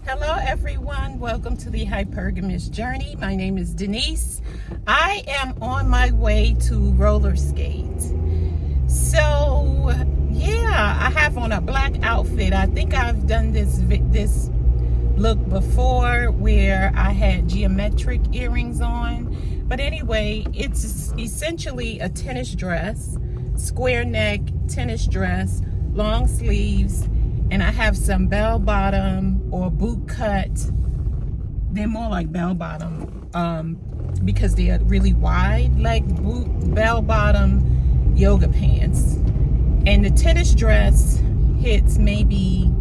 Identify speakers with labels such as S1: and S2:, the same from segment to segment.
S1: Hello everyone, welcome to the Hypergamous Journey. My name is Denise. I am on my way to roller skate. So yeah, I have on a black outfit. I think I've done this look before where I had geometric earrings on. But anyway, it's essentially a tennis dress, square neck tennis dress, long sleeves, and I have some bell bottom or boot cut. They're more like bell bottom because they're really wide, like bell bottom yoga pants. And the tennis dress hits maybe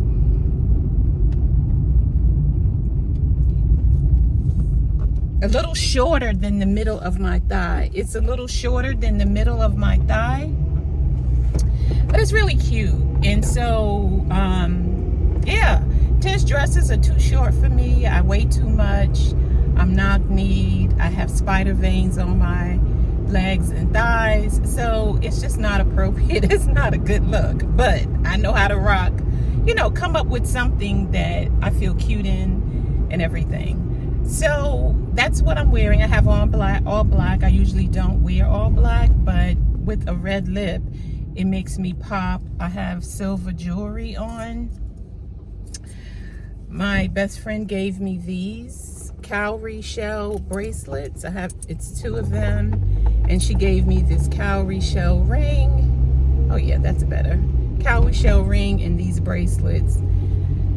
S1: a little shorter than the middle of my thigh. It's a little shorter than the middle of my thigh, but it's really cute. And so, yeah, tennis dresses are too short for me. I weigh too much. I'm knock-kneed. I have spider veins on my legs and thighs. So it's just not appropriate. It's not a good look. But I know how to rock, come up with something that I feel cute in and everything. So that's what I'm wearing. I have on all black. I usually don't wear all black, but with a red lip, it makes me pop. I have silver jewelry on. My best friend gave me these cowrie shell bracelets. It's two of them. And she gave me this cowrie shell ring. Oh yeah, that's better. Cowrie shell ring and these bracelets.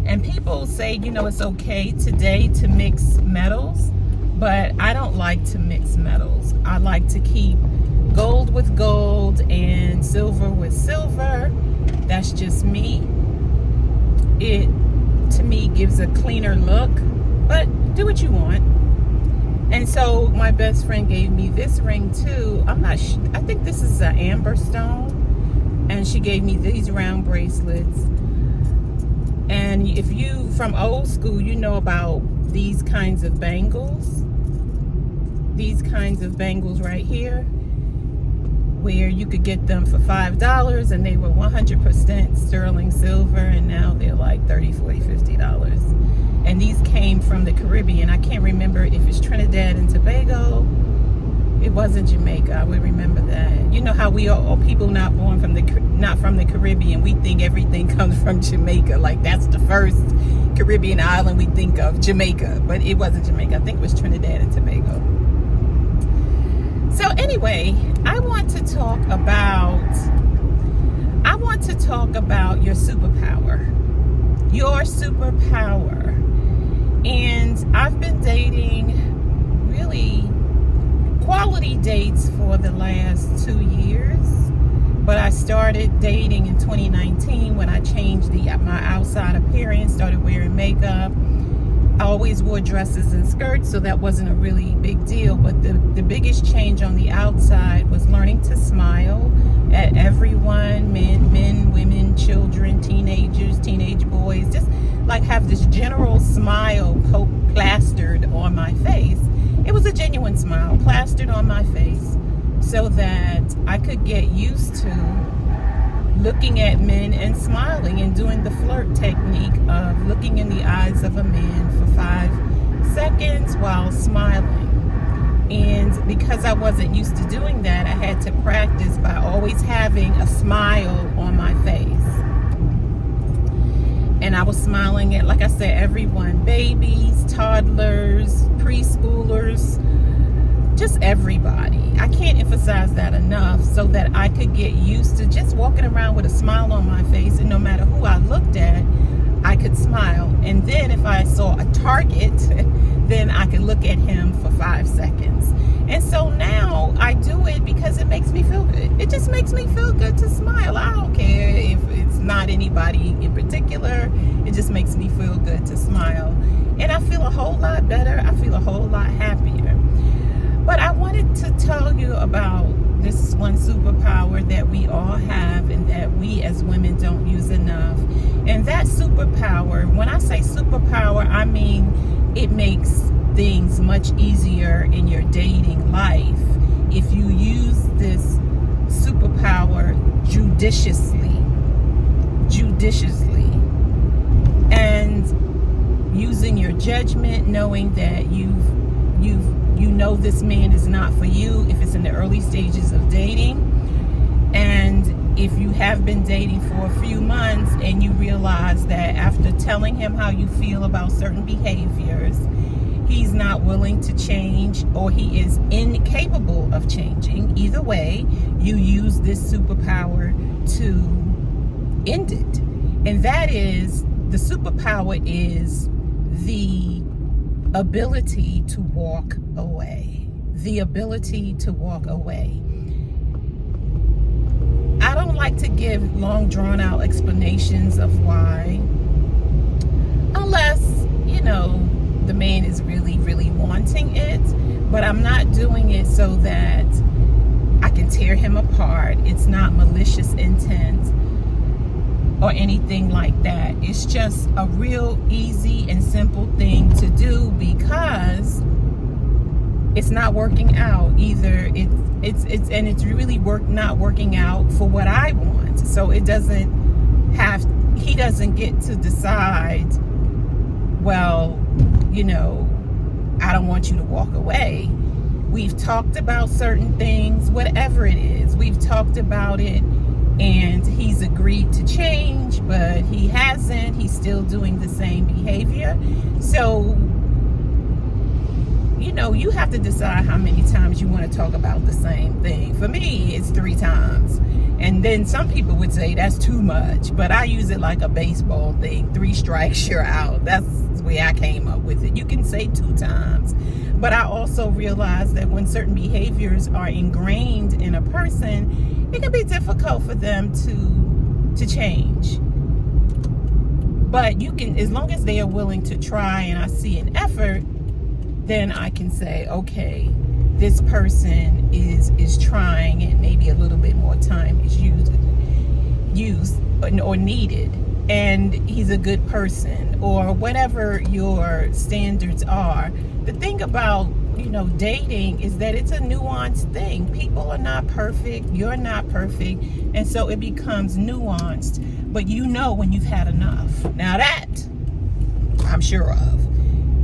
S1: And people say, it's okay today to mix metals, but I don't like to mix metals. I like to keep gold with gold and silver with silver. That's just me. It, to me, gives a cleaner look, but do what you want. And so my best friend gave me this ring too. I think this is an amber stone. And she gave me these round bracelets. And if you from old school, you know about these kinds of bangles. These kinds of bangles right here, where you could get them for $5 and they were 100% sterling silver, and now they're like $30, $40, $50. And these came from the Caribbean. I can't remember if it's Trinidad and Tobago. It wasn't Jamaica. I would remember that. You know how we are people not from the Caribbean, we think everything comes from Jamaica. Like that's the first Caribbean island we think of, Jamaica. But it wasn't Jamaica. I think it was Trinidad and Tobago. So anyway, I want to talk about your superpower. Your superpower. And I've been dating really quality dates for the last 2 years. But I started dating in 2019 when I changed my outside appearance, started wearing makeup. I always wore dresses and skirts, so that wasn't a really big deal. But the biggest change on the outside was learning to smile at everyone, men, women, children, teenagers, teenage boys, just like have this general smile plastered on my face. It was a genuine smile plastered on my face so that I could get used to looking at men and smiling and doing the flirt technique of looking in the eyes of a man for 5 seconds while smiling. And because I wasn't used to doing that, I had to practice by always having a smile on my face. And I was smiling at, like I said, everyone, babies, toddlers, preschoolers, just everybody. I can't emphasize that enough, so that I could get used to just walking around with a smile on my face, and no matter who I looked at, I could smile. And then if I saw a target, then I could look at him for 5 seconds. And so now I do it because it makes me feel good. It just makes me feel good to smile. I don't care if it's not anybody in particular. It just makes me feel good to smile. And I feel a whole lot better. I feel a whole lot happier. But I wanted to tell you about this one superpower that we all have and that we as women don't use enough. And that superpower, when I say superpower, I mean it makes things much easier in your dating life if you use this superpower judiciously. And using your judgment, knowing that you know this man is not for you if it's in the early stages of dating. And if you have been dating for a few months and you realize that after telling him how you feel about certain behaviors, he's not willing to change, or he is incapable of changing, either way, you use this superpower to end it. And that is, the superpower is the ability to walk away. The ability to walk away. I don't like to give long drawn out explanations of why, unless, the man is really, really wanting it. But I'm not doing it so that I can tear him apart. It's not malicious intent or anything like that. It's just a real easy and simple thing to do, because it's not working out. Either it's really not working out for what I want. So he doesn't get to decide, well, I don't want you to walk away. We've talked about certain things, whatever it is. We've talked about it, and he's agreed to change, but he hasn't. He's still doing the same behavior. So, you have to decide how many times you want to talk about the same thing. For me, it's 3 times. And then some people would say that's too much, but I use it like a baseball thing. 3 strikes, you're out. That's the way I came up with it. You can say 2 times. But I also realize that when certain behaviors are ingrained in a person, it can be difficult for them to change. But you can, as long as they are willing to try and I see an effort, then I can say, okay, this person is trying, and maybe a little bit more time is used or needed, and he's a good person, or whatever your standards are. The thing about dating is that it's a nuanced thing. People are not perfect, you're not perfect, and so it becomes nuanced. But when you've had enough. Now that I'm sure of.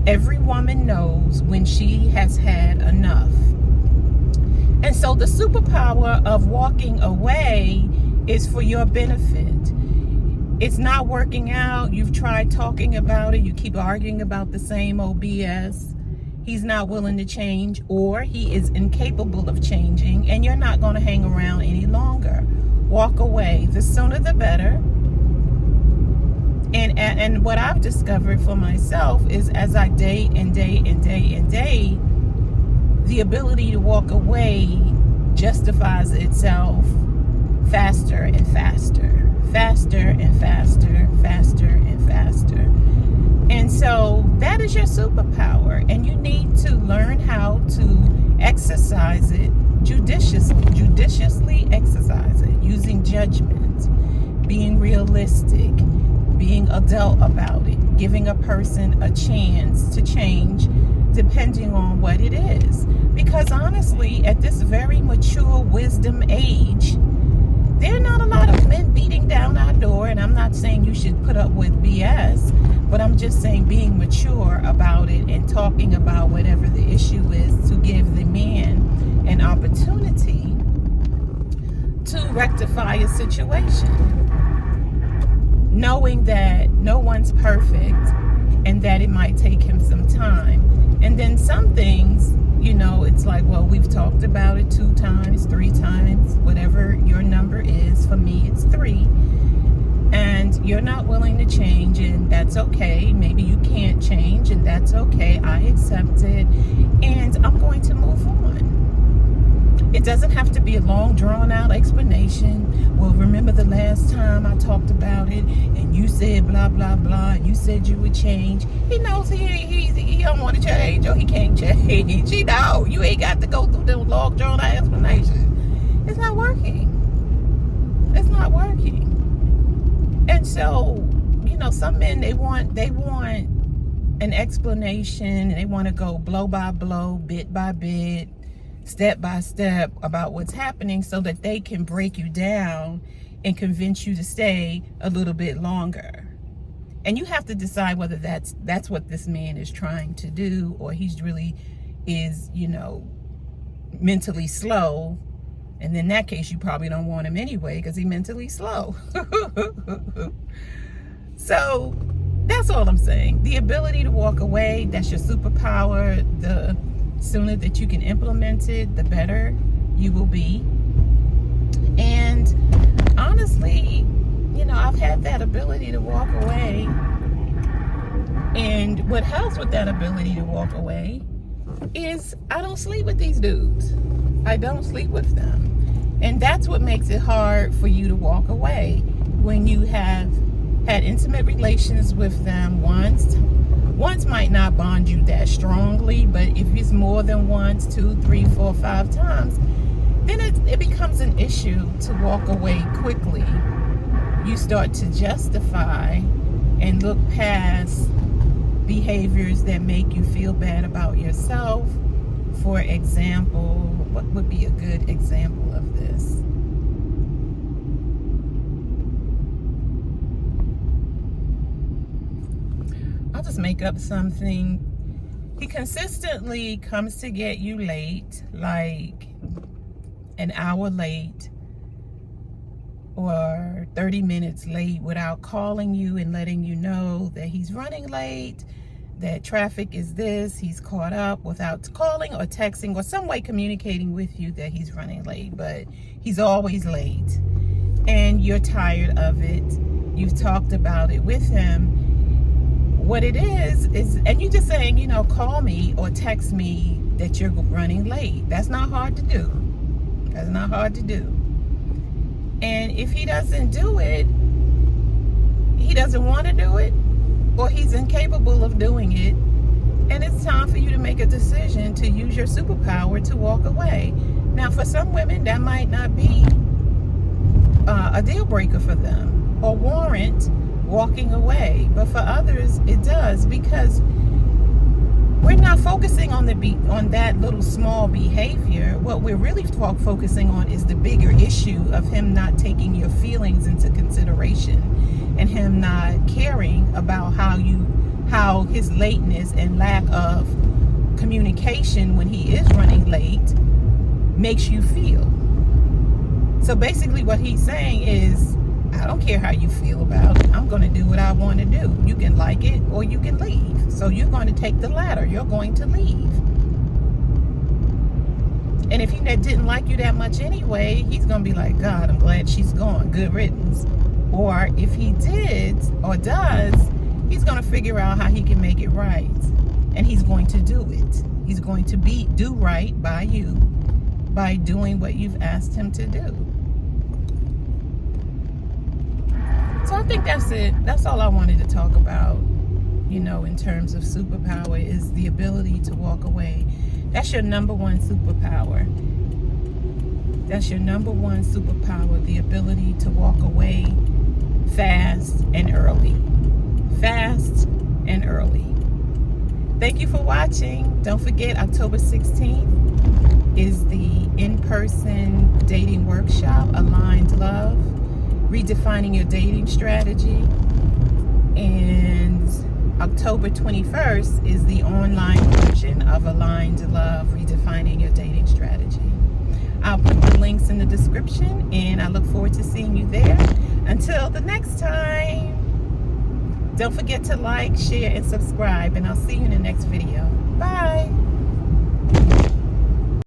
S1: Every woman knows when she has had enough. And so the superpower of walking away is for your benefit. It's not working out. You've tried talking about it. You keep arguing about the same old BS. He's not willing to change, or he is incapable of changing, and you're not going to hang around any longer. Walk away. The sooner the better. And what I've discovered for myself is, as I date and date and date and date, the ability to walk away justifies itself faster and faster, faster and faster, faster and faster. And so that is your superpower, and you need to learn how to exercise it judiciously exercise it, using judgment, being realistic, being adult about it, giving a person a chance to change depending on what it is. Because honestly, at this very mature wisdom age, there are not a lot of men beating down our door. And I'm not saying you should put up with BS, but I'm just saying being mature about it and talking about whatever the issue is to give the man an opportunity to rectify a situation. Knowing that no one's perfect and that it might take him some time. And then some things, it's like, well, we've talked about it 2 times, 3 times, whatever your number is. For me, it's 3. And you're not willing to change, and that's okay. Maybe you can't change, and that's okay. I accept it, and I'm going to move on. It doesn't have to be a long, drawn-out explanation. Well, remember the last time I talked about it, and you said blah, blah, blah, and you said you would change. He knows he don't want to change, or he can't change. He know. You ain't got to go through the long, drawn-out explanation. It's not working. It's not working. And so, some men, they want an explanation, and they want to go blow by blow, bit by bit, step by step about what's happening, so that they can break you down and convince you to stay a little bit longer. And you have to decide whether that's what this man is trying to do, or he's really is, you know, mentally slow. And in that case, you probably don't want him anyway because he's mentally slow. So that's all I'm saying. The ability to walk away, that's your superpower. The sooner that you can implement it, the better you will be. And honestly, you know, I've had that ability to walk away. And what helps with that ability to walk away is I don't sleep with these dudes. I don't sleep with them. And that's what makes it hard for you to walk away when you have had intimate relations with them once. Once might not bond you that strongly, but if it's more than once, 2, 3, 4, 5 times, then it becomes an issue to walk away quickly. You start to justify and look past behaviors that make you feel bad about yourself. For example, what would be a good example of this? I'll just make up something. He consistently comes to get you late, like an hour late or 30 minutes late, without calling you and letting you know that he's running late, that traffic is this, he's caught up, without calling or texting or some way communicating with you that he's running late. But he's always late and you're tired of it. You've talked about it with him. What it is, and you're just saying, you know, call me or text me that you're running late. That's not hard to do. That's not hard to do. And if he doesn't do it, he doesn't want to do it, or he's incapable of doing it, and it's time for you to make a decision to use your superpower to walk away. Now, for some women, that might not be a deal breaker for them or warrant walking away, but for others it does, because we're not focusing on that little small behavior. What we're really focusing on is the bigger issue of him not taking your feelings into consideration and him not caring about how his lateness and lack of communication when he is running late makes you feel. So basically what he's saying is, I don't care how you feel about it. I'm going to do what I want to do. You can like it or you can leave. So you're going to take the latter. You're going to leave. And if he didn't like you that much anyway, he's going to be like, God, I'm glad she's gone. Good riddance. Or if he did or does, he's going to figure out how he can make it right. And he's going to do it. He's going to do right by you by doing what you've asked him to do. So I think that's it. That's all I wanted to talk about, you know, in terms of superpower, is the ability to walk away. That's your number one superpower. That's your number one superpower, the ability to walk away fast and early. Fast and early. Thank you for watching. Don't forget, October 16th is the in-person dating workshop, Aligned Love, Redefining Your Dating Strategy. And October 21st is the online version of Aligned Love, Redefining Your Dating Strategy. I'll put the links in the description, and I look forward to seeing you there. Until the next time, don't forget to like, share, and subscribe, and I'll see you in the next video. Bye.